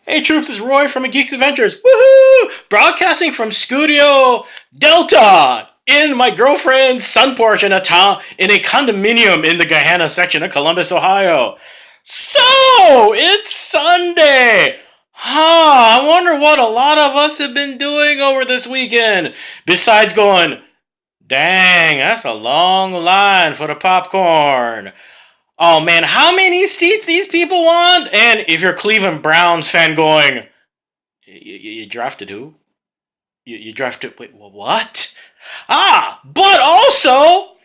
Hey troops, it's Roy from Geeks Adventures. Woohoo! Broadcasting from Studio Delta in my girlfriend's sun porch in a town in a condominium in the Gahanna section of Columbus, Ohio. So it's Sunday. I wonder what a lot of us have been doing over this weekend. Besides going, dang, that's a long line for the popcorn. Oh man, how many seats these people want? And if you're a Cleveland Browns fan going, you drafted who? You drafted, wait, what? But also,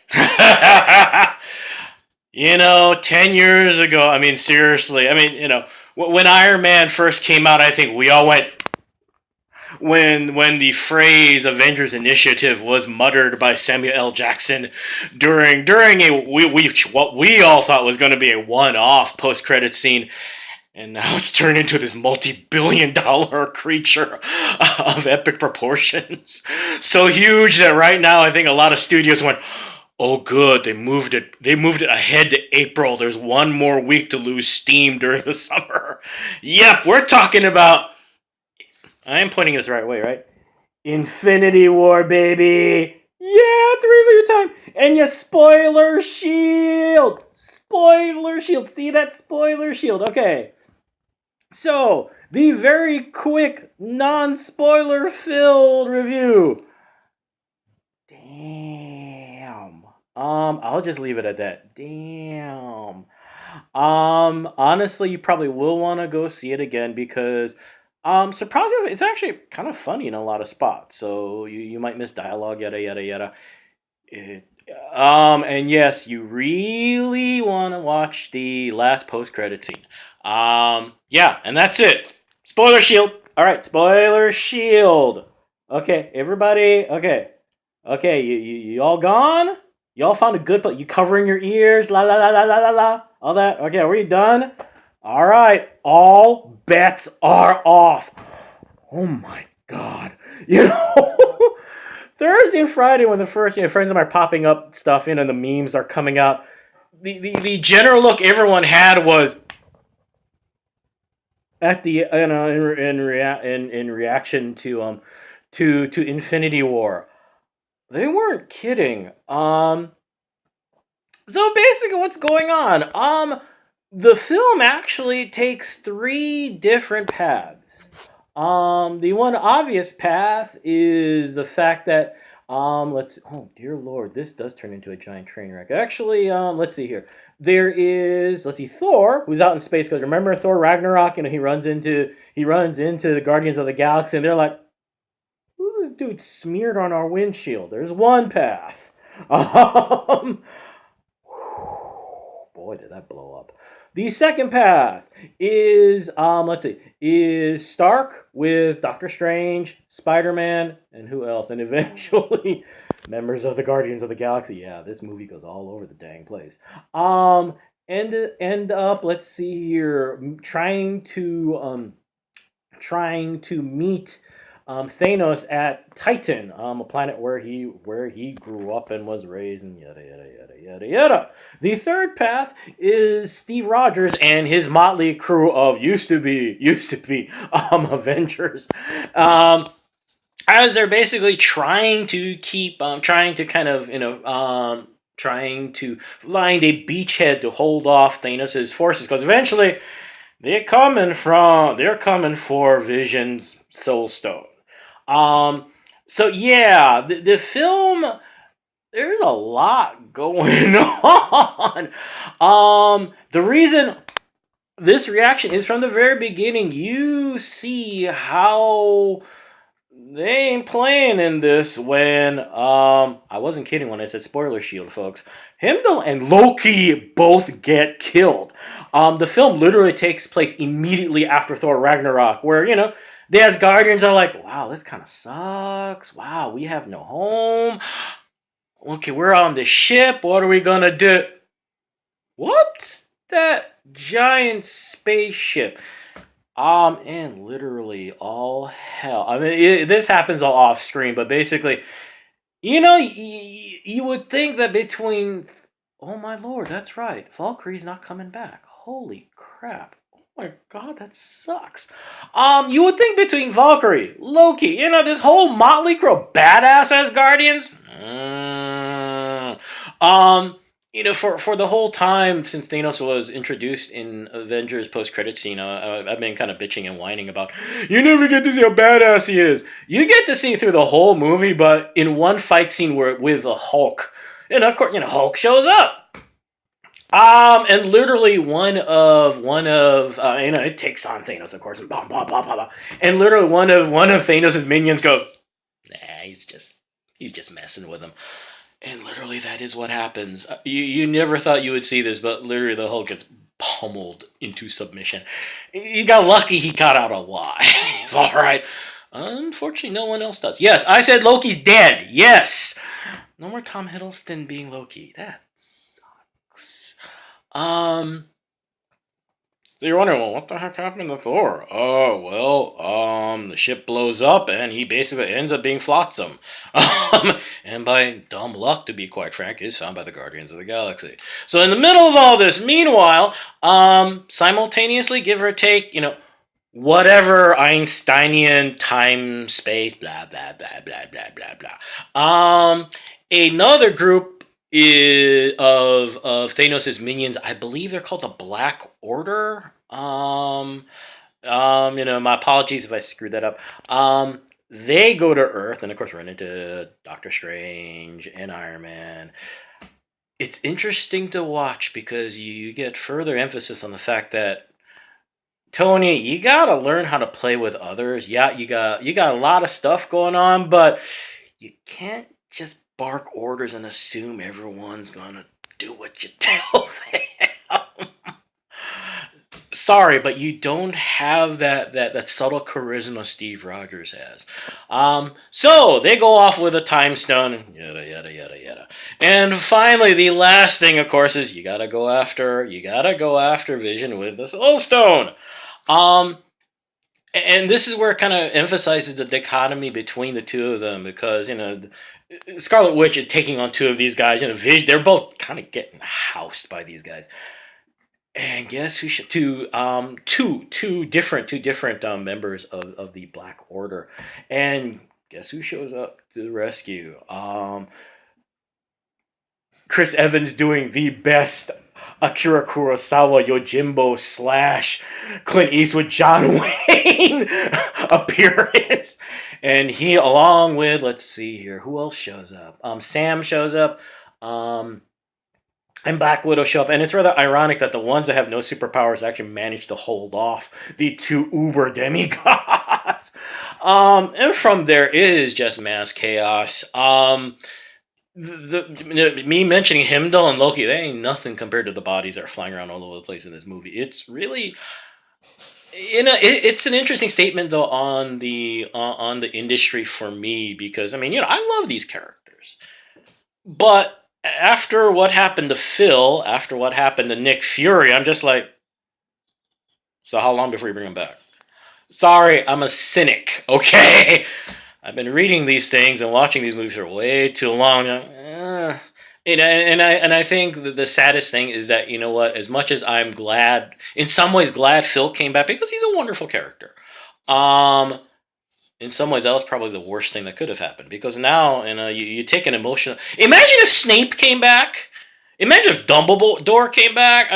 10 years ago, seriously, when Iron Man first came out, I think we all went, when the phrase Avengers Initiative was muttered by Samuel L. Jackson during what we all thought was going to be a one-off post-credit scene, and now it's turned into this multi-billion-dollar creature of epic proportions, so huge that right now I think a lot of studios went, oh good, they moved it ahead to April. There's one more week to lose steam during the summer. Yep, we're talking about, I am pointing this the right way, right? Infinity War, baby! Yeah, it's review time! And you spoiler shield! Spoiler shield! See that spoiler shield? Okay. So, the very quick, non-spoiler filled review. Damn. I'll just leave it at that. Damn. Honestly, you probably will want to go see it again because surprisingly, it's actually kind of funny in a lot of spots. So you might miss dialogue, yada yada yada. And yes, you really want to watch the last post-credit scene. Yeah, and that's it. Spoiler shield. All right, spoiler shield. Okay, everybody. Okay. You all gone? You all found a good place. You covering your ears? La la la la la la la. All that. Okay, are we done? All right, all bets are off. Oh my God. Thursday and Friday when the first friends of mine are popping up stuff in and the memes are coming out, the general look everyone had was at the in reaction to Infinity War. They weren't kidding. So basically what's going on? The film actually takes 3 different paths. The one obvious path is the fact that, oh dear Lord, this does turn into a giant train wreck. Actually, let's see here. There is, Thor, who's out in space, because remember Thor Ragnarok, he runs into the Guardians of the Galaxy, and they're like, who's this dude smeared on our windshield? There's one path. Boy, did that blow up. The second path is, is Stark with Doctor Strange, Spider-Man, and who else? And eventually, members of the Guardians of the Galaxy. Yeah, this movie goes all over the dang place. End up, let's see here, trying to meet Thanos at Titan, a planet where he grew up and was raised, and yada yada yada yada yada. The third path is Steve Rogers and his motley crew of used to be Avengers, as they're basically trying to find a beachhead to hold off Thanos' forces, because eventually they're coming for Vision's Soul Stone. So yeah, the film, there's a lot going on. The reason this reaction is from the very beginning. You see how they ain't playing in this when, I wasn't kidding when I said spoiler shield, folks. Heimdall and Loki both get killed. The film literally takes place immediately after Thor Ragnarok, where, the Asgardians are like, wow, this kind of sucks. Wow, we have no home. Okay, we're on the ship. What are we gonna do? What's that giant spaceship? And literally all hell. This happens all off screen, but basically, you would think that between, oh my Lord, that's right, Valkyrie's not coming back. Holy crap. my god, that sucks. You would think between Valkyrie, Loki, this whole motley crew of badass as Guardians. Um, for the whole time since Thanos was introduced in Avengers post-credit scene, I've been kind of bitching and whining about you never get to see how badass he is. You get to see through the whole movie, but in one fight scene where with the Hulk, and of course, Hulk shows up. And literally it takes on Thanos, of course, and blah blah blah blah blah. And literally one of Thanos' minions goes, nah, he's just messing with him. And literally that is what happens. You never thought you would see this, but literally the Hulk gets pummeled into submission. He got lucky he got out alive. All right. Unfortunately, no one else does. Yes, I said Loki's dead. Yes. No more Tom Hiddleston being Loki. That sucks. So you're wondering, well, what the heck happened to Thor? Oh, well, the ship blows up and he basically ends up being Flotsam. And by dumb luck, to be quite frank, is found by the Guardians of the Galaxy. So in the middle of all this, meanwhile, simultaneously, give or take, whatever Einsteinian time, space, blah, blah, blah, blah, blah, blah, blah. Another group of Thanos' minions, I believe they're called the Black Order. My apologies if I screwed that up. They go to Earth and of course run into Doctor Strange and Iron Man. It's interesting to watch because you get further emphasis on the fact that Tony, you gotta learn how to play with others. Yeah, you got a lot of stuff going on, but you can't just bark orders and assume everyone's gonna do what you tell them. Sorry, but you don't have that subtle charisma Steve Rogers has. So they go off with a time stone, yada yada yada yada. And finally, the last thing, of course, is you gotta go after Vision with the Soul Stone. And this is where it kind of emphasizes the dichotomy between the two of them because Scarlet Witch is taking on two of these guys. They're both kind of getting housed by these guys. And guess who? Two different members of the Black Order. And guess who shows up to the rescue? Chris Evans doing the best Akira Kurosawa Yojimbo / Clint Eastwood John Wayne appearance. And he, along with, let's see here, who else shows up? Sam shows up. And Black Widow show up. And it's rather ironic that the ones that have no superpowers actually manage to hold off the two uber demigods. And from there, it is just mass chaos. Me mentioning Heimdall and Loki, they ain't nothing compared to the bodies that are flying around all over the place in this movie. It's really, it's an interesting statement though on the industry for me because I love these characters, but after what happened to Phil, after what happened to Nick Fury, I'm just like, so how long before you bring him back? Sorry, I'm a cynic. Okay. I've been reading these things and watching these movies for way too long. And I think the saddest thing is that, you know what, as much as I'm glad, in some ways glad Phil came back because he's a wonderful character. In some ways that was probably the worst thing that could have happened because now, you take an emotional, imagine if Snape came back. Imagine if Dumbledore came back.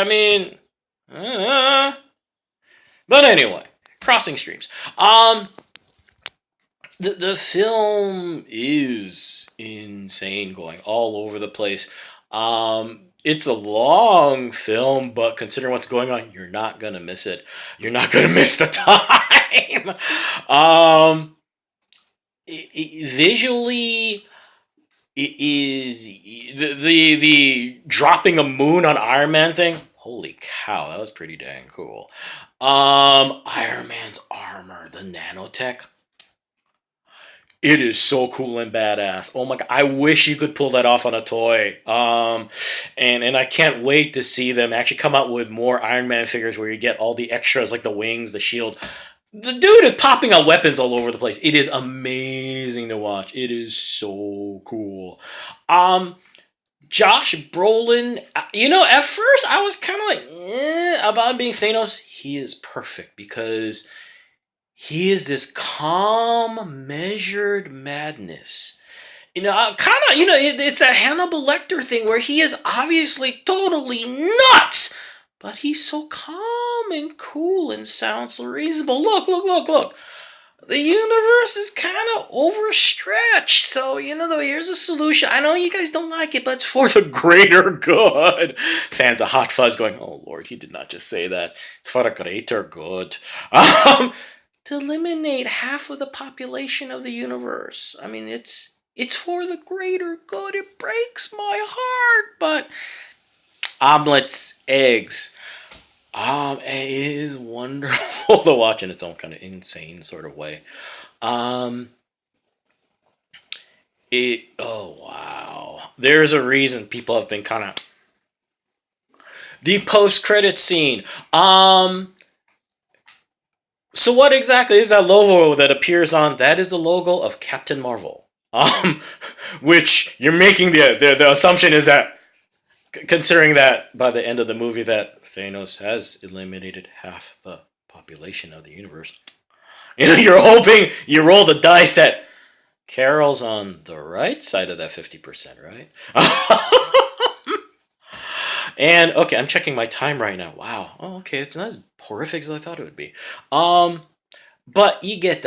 But anyway, crossing streams. The film is insane, going all over the place. It's a long film, but considering what's going on, you're not gonna miss it. You're not gonna miss the time. Visually, it is the dropping a moon on Iron Man thing. Holy cow, that was pretty dang cool. Iron Man's armor, the nanotech. It is so cool and badass. Oh my god, I wish you could pull that off on a toy. And I can't wait to see them actually come out with more Iron Man figures where you get all the extras like the wings, the shield. The dude is popping out weapons all over the place. It is amazing to watch. It is so cool. Josh Brolin, at first I was kind of like about him being Thanos. He is perfect because he is this calm, measured madness. Kind of, it's that Hannibal Lecter thing where he is obviously totally nuts, but he's so calm and cool and sounds so reasonable. Look. The universe is kind of overstretched. So, here's a solution. I know you guys don't like it, but it's for the greater good. Fans of Hot Fuzz going, oh, Lord, he did not just say that. It's for the greater good. To eliminate half of the population of the universe. I mean, it's for the greater good. It breaks my heart, but omelets, eggs. It is wonderful to watch in its own kind of insane sort of way. Oh wow. There's a reason people have been kind of the post-credit scene. So what exactly is that logo that appears on? That is the logo of Captain Marvel. Which you're making the assumption is that, considering that by the end of the movie that Thanos has eliminated half the population of the universe, you're hoping you roll the dice that Carol's on the right side of that 50%, right? And okay, I'm checking my time right now. Wow. Oh, okay, it's not as horrific as I thought it would be. But you get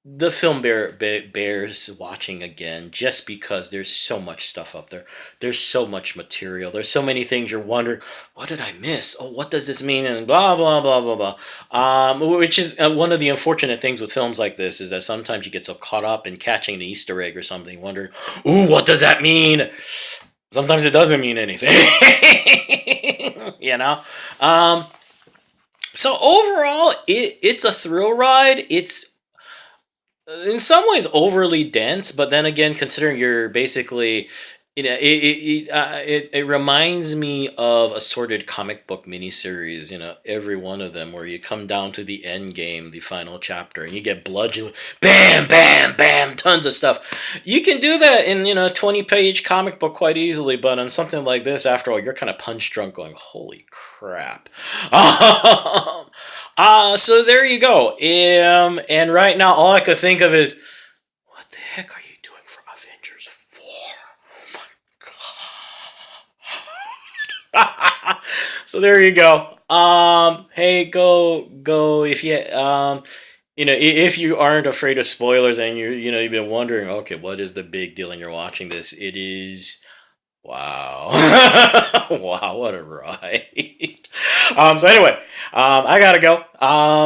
the film bears watching again just because there's so much stuff up there. There's so much material. There's so many things you're wondering, what did I miss? Oh, what does this mean? And blah, blah, blah, blah, blah. Which is one of the unfortunate things with films like this is that sometimes you get so caught up in catching an Easter egg or something, wondering, ooh, what does that mean? Sometimes it doesn't mean anything. So overall, it's a thrill ride. It's in some ways overly dense, but then again, considering you're basically, it reminds me of assorted comic book miniseries. Every one of them where you come down to the end game, the final chapter, and you get bludgeoned, bam, bam, bam, tons of stuff. You can do that in a 20-page comic book quite easily, but on something like this, after all, you're kind of punch drunk, going, holy crap. So there you go. And right now, all I could think of is, what the heck are you doing for Avengers 4? Oh my God. So there you go. Hey, go if you if you aren't afraid of spoilers and you've been wondering, okay, what is the big deal and you're watching this? It is. Wow. Wow, what a ride. So anyway, I gotta go.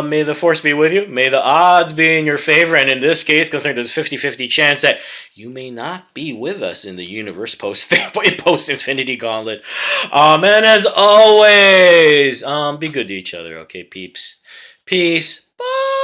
May the force be with you. May the odds be in your favor. And in this case, considering there's a 50-50 chance that you may not be with us in the universe post-Infinity Gauntlet. And as always, be good to each other, okay, peeps? Peace. Bye.